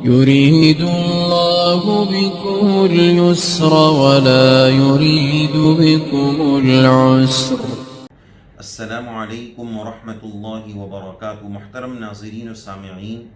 يريد الله بكم اليسر ولا يريد بكم العسر۔ السلام علیکم ورحمۃ اللہ وبرکاتہ۔ محترم ناظرین و سامعین،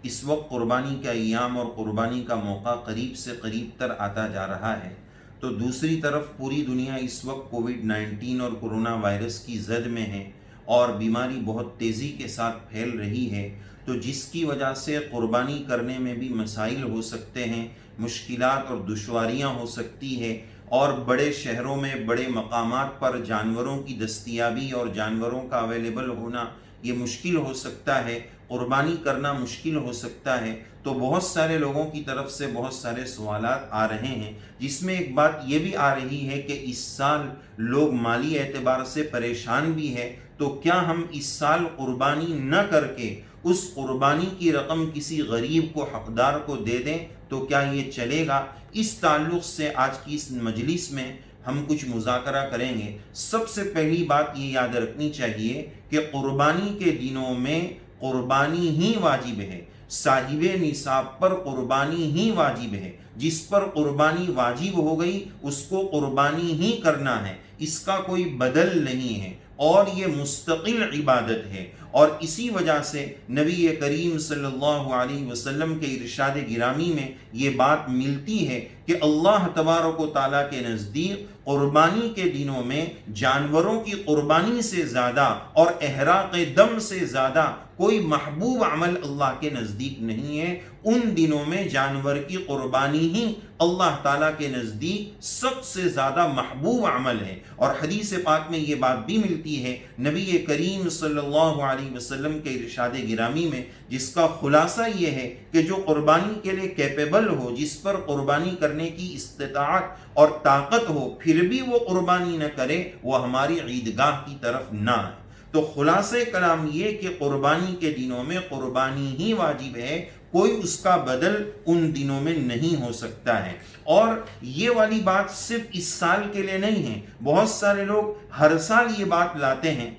اس وقت قربانی کا ایام اور قربانی کا موقع قریب سے قریب تر آتا جا رہا ہے، تو دوسری طرف پوری دنیا اس وقت کووڈ-19 اور کرونا وائرس کی زد میں ہے اور بیماری بہت تیزی کے ساتھ پھیل رہی ہے، تو جس کی وجہ سے قربانی کرنے میں بھی مسائل ہو سکتے ہیں، مشکلات اور دشواریاں ہو سکتی ہے، اور بڑے شہروں میں بڑے مقامات پر جانوروں کی دستیابی اور جانوروں کا اویلیبل ہونا یہ مشکل ہو سکتا ہے، قربانی کرنا مشکل ہو سکتا ہے۔ تو بہت سارے لوگوں کی طرف سے بہت سارے سوالات آ رہے ہیں، جس میں ایک بات یہ بھی آ رہی ہے کہ اس سال لوگ مالی اعتبار سے پریشان بھی ہے، تو کیا ہم اس سال قربانی نہ کر کے اس قربانی کی رقم کسی غریب کو، حقدار کو دے دیں تو کیا یہ چلے گا؟ اس تعلق سے آج کی اس مجلس میں ہم کچھ مذاکرہ کریں گے۔ سب سے پہلی بات یہ یاد رکھنی چاہیے کہ قربانی کے دنوں میں قربانی ہی واجب ہے، صاحب نصاب پر قربانی ہی واجب ہے۔ جس پر قربانی واجب ہو گئی اس کو قربانی ہی کرنا ہے، اس کا کوئی بدل نہیں ہے، اور یہ مستقل عبادت ہے۔ اور اسی وجہ سے نبی کریم صلی اللہ علیہ وسلم کے ارشاد گرامی میں یہ بات ملتی ہے کہ اللہ تبارک و تعالیٰ کے نزدیک قربانی کے دنوں میں جانوروں کی قربانی سے زیادہ اور احراق دم سے زیادہ کوئی محبوب عمل اللہ کے نزدیک نہیں ہے۔ ان دنوں میں جانور کی قربانی ہی اللہ تعالیٰ کے نزدیک سب سے زیادہ محبوب عمل ہے۔ اور حدیث پاک میں یہ بات بھی ملتی ہے نبی کریم صلی اللہ علیہ وسلم کے ارشاد گرامی میں، جس کا خلاصہ یہ ہے کہ جو قربانی کے لیے کیپیبل ہو، جس پر قربانی کرنے کی استطاعت اور طاقت ہو، پھر بھی وہ قربانی نہ کرے، وہ ہماری عیدگاہ کی طرف نہ آئے۔ تو خلاصہ کلام یہ کہ قربانی کے دنوں میں قربانی ہی واجب ہے، کوئی اس کا بدل ان دنوں میں نہیں ہو سکتا ہے۔ اور یہ والی بات صرف اس سال کے لیے نہیں ہے، بہت سارے لوگ ہر سال یہ بات لاتے ہیں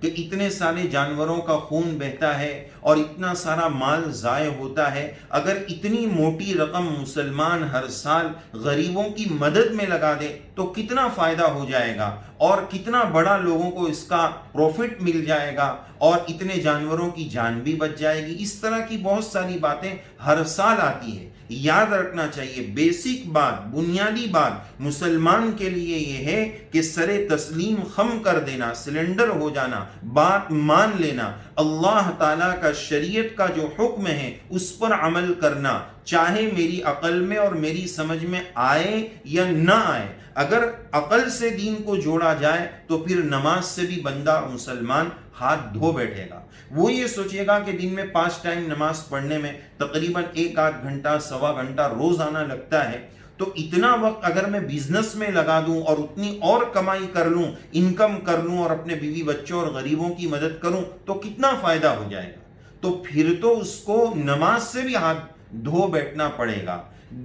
کہ اتنے سارے جانوروں کا خون بہتا ہے اور اتنا سارا مال ضائع ہوتا ہے، اگر اتنی موٹی رقم مسلمان ہر سال غریبوں کی مدد میں لگا دے تو کتنا فائدہ ہو جائے گا، اور کتنا بڑا لوگوں کو اس کا پروفٹ مل جائے گا، اور اتنے جانوروں کی جان بھی بچ جائے گی۔ اس طرح کی بہت ساری باتیں ہر سال آتی ہیں۔ یاد رکھنا چاہیے، بیسک بات، بنیادی بات مسلمان کے لیے یہ ہے کہ سر تسلیم خم کر دینا، سلنڈر ہو جانا، بات مان لینا، اللہ تعالیٰ کا شریعت کا جو حکم ہے اس پر عمل کرنا، چاہے میری عقل میں اور میری سمجھ میں آئے یا نہ آئے۔ اگر عقل سے دین کو جوڑا جائے تو پھر نماز سے بھی بندہ مسلمان ہاتھ دھو بیٹھے گا۔ وہ یہ سوچے گا کہ دن میں 5 ٹائم نماز پڑھنے میں تقریباً 1-8 گھنٹہ، سوا گھنٹہ روزانہ لگتا ہے، تو اتنا وقت اگر میں بزنس میں لگا دوں اور اتنی اور کمائی کر لوں، انکم کر لوں، اور اپنے بیوی بچوں اور غریبوں کی مدد کروں تو کتنا فائدہ ہو جائے گا۔ تو پھر تو اس کو نماز سے بھی ہاتھ دھو بیٹھنا پڑے گا۔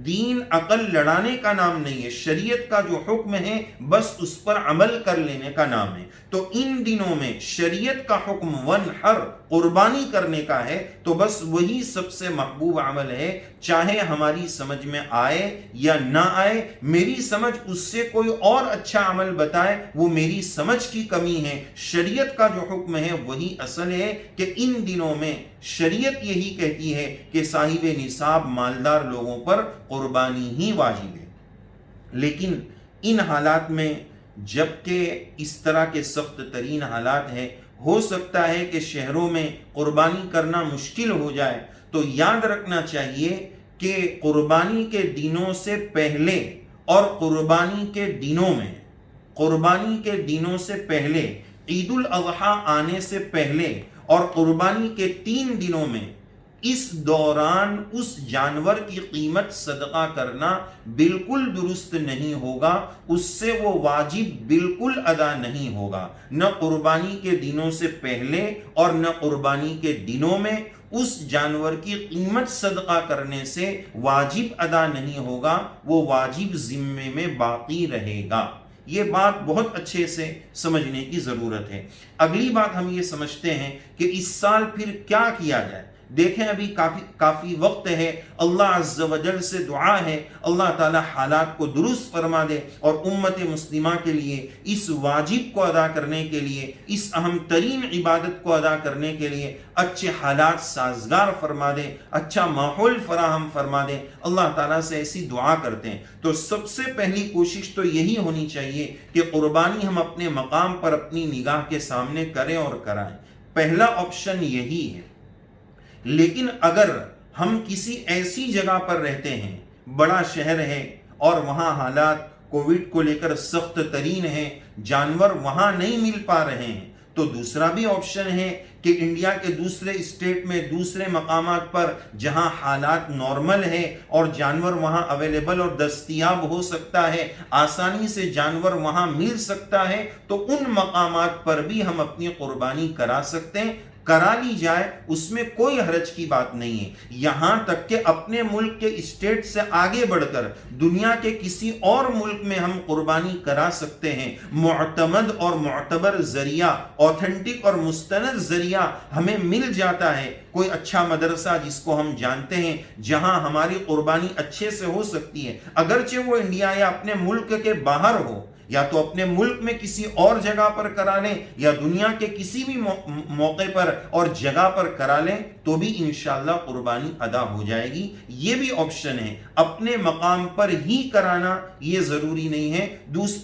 دین عقل لڑانے کا نام نہیں ہے، شریعت کا جو حکم ہے بس اس پر عمل کر لینے کا نام ہے۔ تو ان دنوں میں شریعت کا حکم ونحر، قربانی کرنے کا ہے، تو بس وہی سب سے محبوب عمل ہے، چاہے ہماری سمجھ میں آئے یا نہ آئے۔ میری سمجھ اس سے کوئی اور اچھا عمل بتائے، وہ میری سمجھ کی کمی ہے۔ شریعت کا جو حکم ہے وہی اصل ہے کہ ان دنوں میں شریعت یہی کہتی ہے کہ صاحب نصاب مالدار لوگوں پر قربانی ہی واجب ہے۔ لیکن ان حالات میں جبکہ اس طرح کے سخت ترین حالات ہیں، ہو سکتا ہے کہ شہروں میں قربانی کرنا مشکل ہو جائے، تو یاد رکھنا چاہیے کہ قربانی کے دنوں سے پہلے اور قربانی کے دنوں سے پہلے، عید الاضحیٰ آنے سے پہلے اور قربانی کے 3 دنوں میں، اس دوران اس جانور کی قیمت صدقہ کرنا بالکل درست نہیں ہوگا، اس سے وہ واجب بالکل ادا نہیں ہوگا۔ نہ قربانی کے دنوں سے پہلے اور نہ قربانی کے دنوں میں اس جانور کی قیمت صدقہ کرنے سے واجب ادا نہیں ہوگا، وہ واجب ذمے میں باقی رہے گا۔ یہ بات بہت اچھے سے سمجھنے کی ضرورت ہے۔ اگلی بات ہم یہ سمجھتے ہیں کہ اس سال پھر کیا کیا جائے۔ دیکھیں ابھی کافی وقت ہے، اللہ عز و جل سے دعا ہے اللہ تعالی حالات کو درست فرما دے اور امت مسلمہ کے لیے اس واجب کو ادا کرنے کے لیے، اس اہم ترین عبادت کو ادا کرنے کے لیے اچھے حالات سازگار فرما دے، اچھا ماحول فراہم فرما دے۔ اللہ تعالیٰ سے ایسی دعا کرتے ہیں تو سب سے پہلی کوشش تو یہی ہونی چاہیے کہ قربانی ہم اپنے مقام پر اپنی نگاہ کے سامنے کریں اور کرائیں، پہلا آپشن یہی ہے۔ لیکن اگر ہم کسی ایسی جگہ پر رہتے ہیں، بڑا شہر ہے اور وہاں حالات کووڈ کو لے کر سخت ترین ہیں، جانور وہاں نہیں مل پا رہے ہیں، تو دوسرا بھی آپشن ہے کہ انڈیا کے دوسرے اسٹیٹ میں، دوسرے مقامات پر جہاں حالات نارمل ہے اور جانور وہاں اویلیبل اور دستیاب ہو سکتا ہے، آسانی سے جانور وہاں مل سکتا ہے، تو ان مقامات پر بھی ہم اپنی قربانی کرا سکتے ہیں، کرا لی جائے، اس میں کوئی حرج کی بات نہیں ہے۔ یہاں تک کہ اپنے ملک کے اسٹیٹ سے آگے بڑھ کر دنیا کے کسی اور ملک میں ہم قربانی کرا سکتے ہیں۔ معتمد اور معتبر ذریعہ، اوتھینٹک اور مستند ذریعہ ہمیں مل جاتا ہے، کوئی اچھا مدرسہ جس کو ہم جانتے ہیں جہاں ہماری قربانی اچھے سے ہو سکتی ہے، اگرچہ وہ انڈیا یا اپنے ملک کے باہر ہو، یا تو اپنے ملک میں کسی اور جگہ پر کرا لیں یا دنیا کے کسی بھی موقع پر اور جگہ پر کرا لیں، تو بھی انشاءاللہ قربانی ادا ہو جائے گی۔ یہ بھی آپشن ہے، اپنے مقام پر ہی کرانا یہ ضروری نہیں ہے،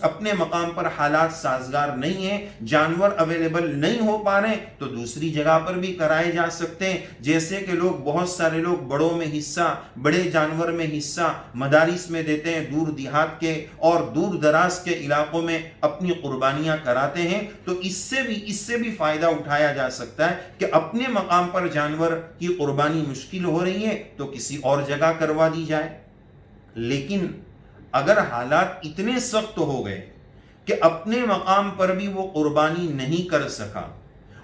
اپنے مقام پر حالات سازگار نہیں ہیں، جانور اویلیبل نہیں ہو پا رہے تو دوسری جگہ پر بھی کرائے جا سکتے ہیں، جیسے کہ بہت سارے لوگ بڑوں میں حصہ، بڑے جانور میں حصہ مدارس میں دیتے ہیں، دور دیہات کے اور دور دراز کے علاقوں میں اپنی قربانیاں کراتے ہیں، تو اس سے بھی فائدہ اٹھایا جا سکتا ہے کہ اپنے مقام پر جانور کی قربانی مشکل ہو رہی ہے تو کسی اور جگہ کروا دی جائے۔ لیکن اگر حالات اتنے سخت ہو گئے کہ اپنے مقام پر بھی وہ قربانی نہیں کر سکا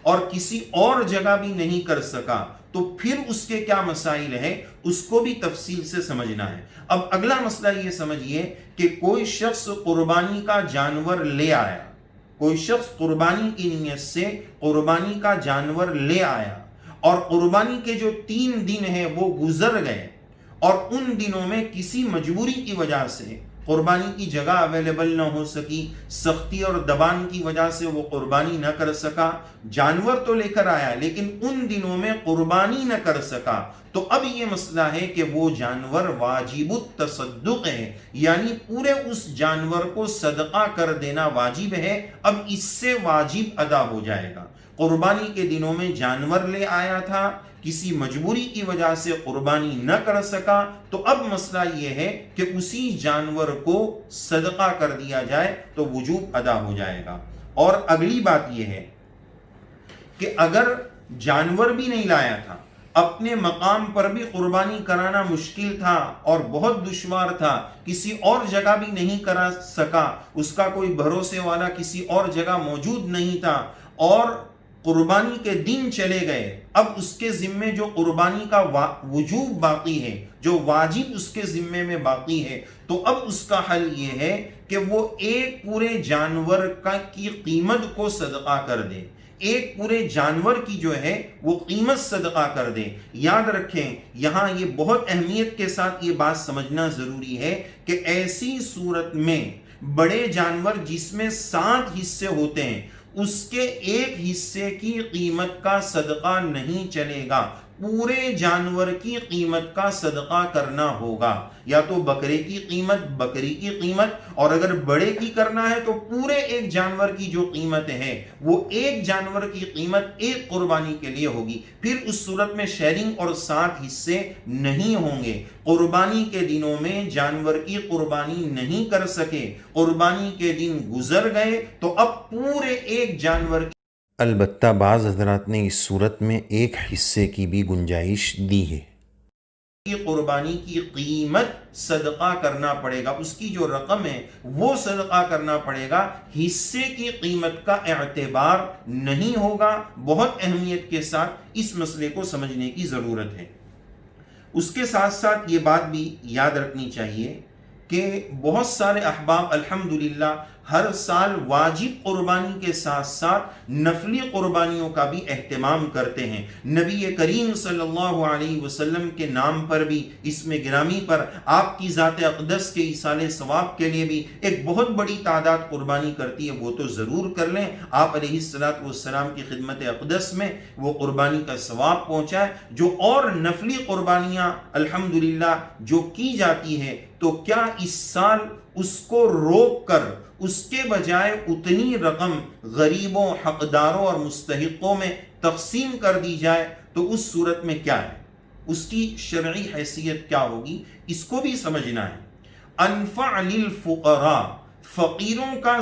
اور کسی اور جگہ بھی نہیں کر سکا، تو پھر اس کے کیا مسائل ہیں اس کو بھی تفصیل سے سمجھنا ہے۔ اب اگلا مسئلہ یہ سمجھیے کہ کوئی شخص قربانی کا جانور لے آیا، کوئی شخص قربانی کی نیت سے قربانی کا جانور لے آیا اور قربانی کے جو 3 دن ہیں وہ گزر گئے اور ان دنوں میں کسی مجبوری کی وجہ سے قربانی کی جگہ اویلیبل نہ ہو سکی، سختی اور دبان کی وجہ سے وہ قربانی نہ کر سکا، جانور تو لے کر آیا لیکن ان دنوں میں قربانی نہ کر سکا، تو اب یہ مسئلہ ہے کہ وہ جانور واجب التصدق ہے، یعنی پورے اس جانور کو صدقہ کر دینا واجب ہے، اب اس سے واجب ادا ہو جائے گا۔ قربانی کے دنوں میں جانور لے آیا تھا، کسی مجبوری کی وجہ سے قربانی نہ کر سکا، تو اب مسئلہ یہ ہے کہ اسی جانور کو صدقہ کر دیا جائے تو وجوب ادا ہو جائے گا۔ اور اگلی بات یہ ہے کہ اگر جانور بھی نہیں لایا تھا، اپنے مقام پر بھی قربانی کرانا مشکل تھا اور بہت دشوار تھا، کسی اور جگہ بھی نہیں کرا سکا، اس کا کوئی بھروسے والا کسی اور جگہ موجود نہیں تھا اور قربانی کے دن چلے گئے، اب اس کے ذمے جو قربانی کا وجوب باقی ہے، جو واجب اس کے ذمے میں باقی ہے، تو اب اس کا حل یہ ہے کہ وہ ایک پورے جانور کی قیمت کو صدقہ کر دے، ایک پورے جانور کی جو ہے وہ قیمت صدقہ کر دے۔ یاد رکھیں یہاں یہ بہت اہمیت کے ساتھ یہ بات سمجھنا ضروری ہے کہ ایسی صورت میں بڑے جانور جس میں 7 حصے ہوتے ہیں، اس کے ایک حصے کی قیمت کا صدقہ نہیں چلے گا، پورے جانور کی قیمت کا صدقہ کرنا ہوگا، یا تو بکرے کی قیمت، بکری کی قیمت، اور اگر بڑے کی کرنا ہے تو پورے ایک جانور کی جو قیمت ہے وہ ایک جانور کی قیمت ایک قربانی کے لیے ہوگی۔ پھر اس صورت میں شیئرنگ اور 7 حصے نہیں ہوں گے۔ قربانی کے دنوں میں جانور کی قربانی نہیں کر سکے، قربانی کے دن گزر گئے تو اب پورے ایک جانور کی، البتہ بعض حضرات نے اس صورت میں ایک حصے کی بھی گنجائش دی ہے۔ قربانی کی قیمت صدقہ کرنا پڑے گا، اس کی جو رقم ہے وہ صدقہ کرنا پڑے گا، حصے کی قیمت کا اعتبار نہیں ہوگا۔ بہت اہمیت کے ساتھ اس مسئلے کو سمجھنے کی ضرورت ہے۔ اس کے ساتھ ساتھ یہ بات بھی یاد رکھنی چاہیے کہ بہت سارے احباب الحمدللہ ہر سال واجب قربانی کے ساتھ ساتھ نفلی قربانیوں کا بھی اہتمام کرتے ہیں۔ نبی کریم صلی اللہ علیہ وسلم کے نام پر بھی، اسم گرامی پر، آپ کی ذات اقدس کے ایصال ثواب کے لیے بھی ایک بہت بڑی تعداد قربانی کرتی ہے، وہ تو ضرور کر لیں۔ آپ علیہ السلام کی خدمت اقدس میں وہ قربانی کا ثواب پہنچائے۔ جو اور نفلی قربانیاں الحمدللہ جو کی جاتی ہے، تو کیا اس سال اس کو روک کر اس کے بجائے اتنی رقم غریبوں، حقداروں اور مستحقوں میں تقسیم کر دی جائے تو اس صورت میں کیا ہے، اس کی شرعی حیثیت کیا ہوگی، اس کو بھی سمجھنا ہے۔ انفع للفقراء، فقیروں کا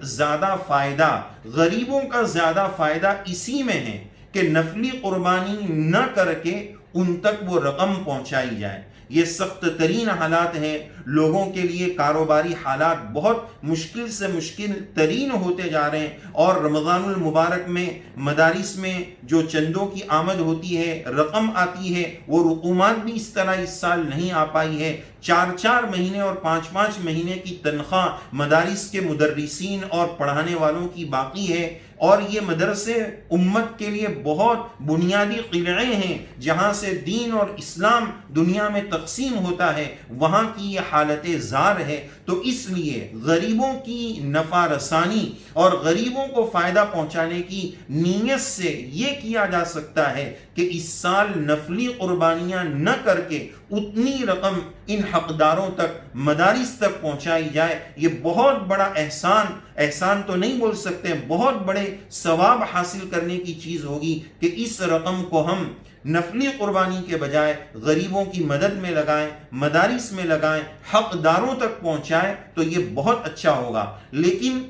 زیادہ فائدہ، غریبوں کا زیادہ فائدہ اسی میں ہے کہ نفلی قربانی نہ کر کے ان تک وہ رقم پہنچائی جائے۔ یہ سخت ترین حالات ہیں، لوگوں کے لیے کاروباری حالات بہت مشکل سے مشکل ترین ہوتے جا رہے ہیں، اور رمضان المبارک میں مدارس میں جو چندوں کی آمد ہوتی ہے، رقم آتی ہے، وہ رقومات بھی اس طرح اس سال نہیں آ پائی ہے۔ 4 مہینے اور 5 مہینے کی تنخواہ مدارس کے مدرسین اور پڑھانے والوں کی باقی ہے، اور یہ مدرسے امت کے لیے بہت بنیادی قلعے ہیں جہاں سے دین اور اسلام دنیا میں تقسیم ہوتا ہے، وہاں کی یہ حالت زار ہے۔ تو اس لیے غریبوں کی نفع رسانی اور غریبوں کو فائدہ پہنچانے کی نیت سے یہ کیا جا سکتا ہے کہ اس سال نفلی قربانیاں نہ کر کے اتنی رقم ان حقداروں تک، مدارس تک پہنچائی جائے۔ یہ بہت بڑا احسان تو نہیں بول سکتے، بہت بڑے ثواب حاصل کرنے کی چیز ہوگی کہ اس رقم کو ہم نفلی قربانی کے بجائے غریبوں کی مدد میں لگائیں، مدارس میں لگائیں، حقداروں تک پہنچائیں، تو یہ بہت اچھا ہوگا۔ لیکن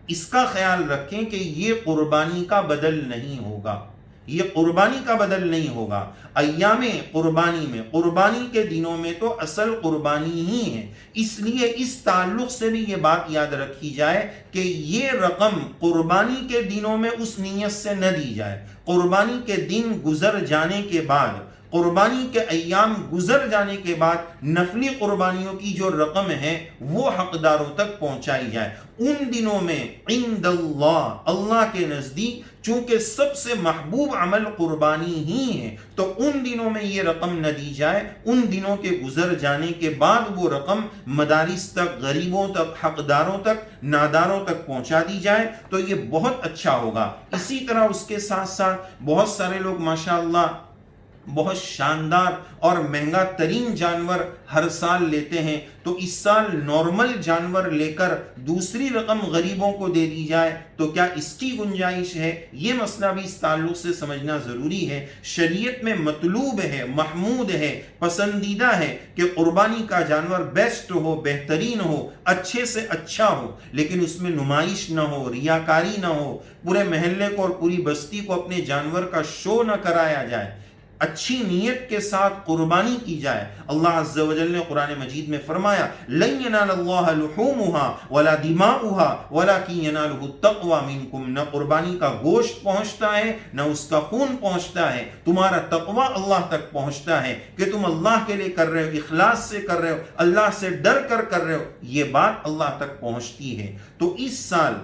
اس کا خیال رکھیں کہ یہ قربانی کا بدل نہیں ہوگا، یہ قربانی کا بدل نہیں ہوگا۔ ایام قربانی میں، قربانی کے دنوں میں تو اصل قربانی ہی ہے، اس لیے اس تعلق سے بھی یہ بات یاد رکھی جائے کہ یہ رقم قربانی کے دنوں میں اس نیت سے نہ دی جائے۔ قربانی کے دن گزر جانے کے بعد، قربانی کے ایام گزر جانے کے بعد نفلی قربانیوں کی جو رقم ہے وہ حقداروں تک پہنچائی جائے۔ ان دنوں میں عند اللہ کے نزدیک چونکہ سب سے محبوب عمل قربانی ہی ہے، تو ان دنوں میں یہ رقم نہ دی جائے، ان دنوں کے گزر جانے کے بعد وہ رقم مدارس تک، غریبوں تک، حقداروں تک، ناداروں تک پہنچا دی جائے، تو یہ بہت اچھا ہوگا۔ اسی طرح اس کے ساتھ ساتھ بہت سارے لوگ ماشاءاللہ بہت شاندار اور مہنگا ترین جانور ہر سال لیتے ہیں، تو اس سال نارمل جانور لے کر دوسری رقم غریبوں کو دے دی جائے تو کیا اس کی گنجائش ہے؟ یہ مسئلہ بھی اس تعلق سے سمجھنا ضروری ہے۔ شریعت میں مطلوب ہے، محمود ہے، پسندیدہ ہے کہ قربانی کا جانور بیسٹ ہو، بہترین ہو، اچھے سے اچھا ہو، لیکن اس میں نمائش نہ ہو، ریاکاری نہ ہو، پورے محلے کو اور پوری بستی کو اپنے جانور کا شو نہ کرایا جائے، اچھی نیت کے ساتھ قربانی کی جائے۔ اللہ عز و جل نے قرآن مجید میں فرمایا لَن يَنَالَ اللَّهَ لُحُومُهَا وَلَا دِمَاؤُهَا وَلَكِنْ يَنَالُهُ التَّقْوَى مِنْكُمْ۔ نہ قربانی کا گوشت پہنچتا ہے، نہ اس کا خون پہنچتا ہے، تمہارا تقوی اللہ تک پہنچتا ہے کہ تم اللہ کے لیے کر رہے ہو، اخلاص سے کر رہے ہو، اللہ سے ڈر کر کر رہے ہو، یہ بات اللہ تک پہنچتی ہے۔ تو اس سال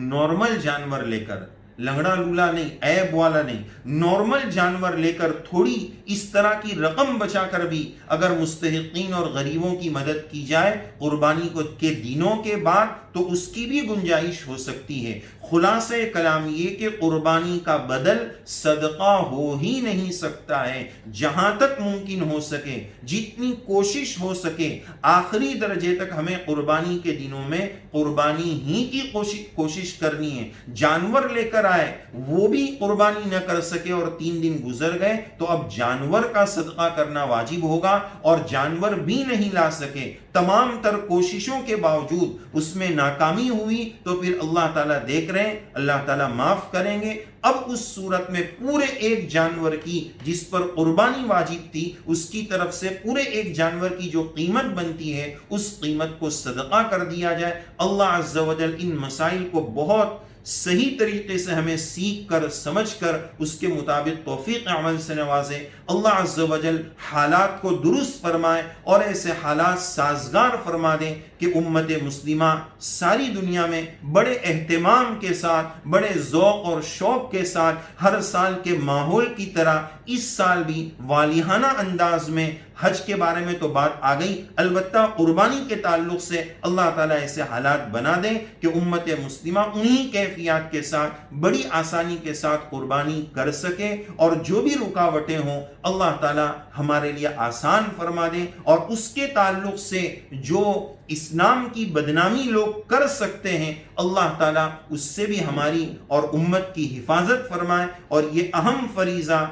نارمل جانور لے کر، لنگڑا لولا نہیں، عیب والا نہیں، نارمل جانور لے کر تھوڑی اس طرح کی رقم بچا کر بھی اگر مستحقین اور غریبوں کی مدد کی جائے قربانی کے دنوں کے بعد تو اس کی بھی گنجائش ہو سکتی ہے۔ خلاصہ کلام یہ کہ قربانی کا بدل صدقہ ہو ہی نہیں سکتا ہے۔ جہاں تک ممکن ہو سکے، جتنی کوشش ہو سکے، آخری درجے تک ہمیں قربانی کے دنوں میں قربانی ہی کی کوشش کرنی ہے۔ جانور لے کر آئے، وہ بھی قربانی نہ کر سکے اور 3 دن گزر گئے تو اب جانور کا صدقہ کرنا واجب ہوگا، اور جانور بھی نہیں لا سکے، تمام تر کوششوں کے باوجود اس میں ناکامی ہوئی، تو پھر اللہ تعالیٰ دیکھ رہے ہیں، اللہ تعالیٰ معاف کریں گے۔ اب اس صورت میں پورے ایک جانور کی جس پر قربانی واجب تھی، اس کی طرف سے پورے ایک جانور کی جو قیمت بنتی ہے، اس قیمت کو صدقہ کر دیا جائے۔ اللہ عز و جل ان مسائل کو بہت صحیح طریقے سے ہمیں سیکھ کر سمجھ کر اس کے مطابق توفیق عمل سے نوازے. اللہ عز و جل حالات کو درست فرمائے اور ایسے حالات سازگار فرما دیں کہ امت مسلمہ ساری دنیا میں بڑے اہتمام کے ساتھ، بڑے ذوق اور شوق کے ساتھ ہر سال کے ماحول کی طرح اس سال بھی والیانہ انداز میں حج کے بارے میں تو بات آ گئی، البتہ قربانی کے تعلق سے اللہ تعالیٰ ایسے حالات بنا دیں کہ امت مسلمہ انہی کیفیات کے ساتھ بڑی آسانی کے ساتھ قربانی کر سکے، اور جو بھی رکاوٹیں ہوں اللہ تعالیٰ ہمارے لیے آسان فرما دیں، اور اس کے تعلق سے جو اسلام کی بدنامی لوگ کر سکتے ہیں اللہ تعالیٰ اس سے بھی ہماری اور امت کی حفاظت فرمائے. اور یہ اہم فریضہ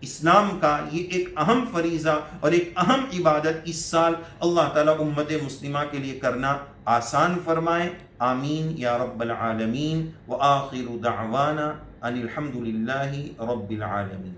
اسلام کا، یہ ایک اہم فریضہ اور ایک اہم عبادت اس سال اللہ تعالیٰ امت مسلمہ کے لیے کرنا آسان فرمائے. آمین یا رب العالمین. وآخر دعوانا ان الحمد للہ رب العالمین.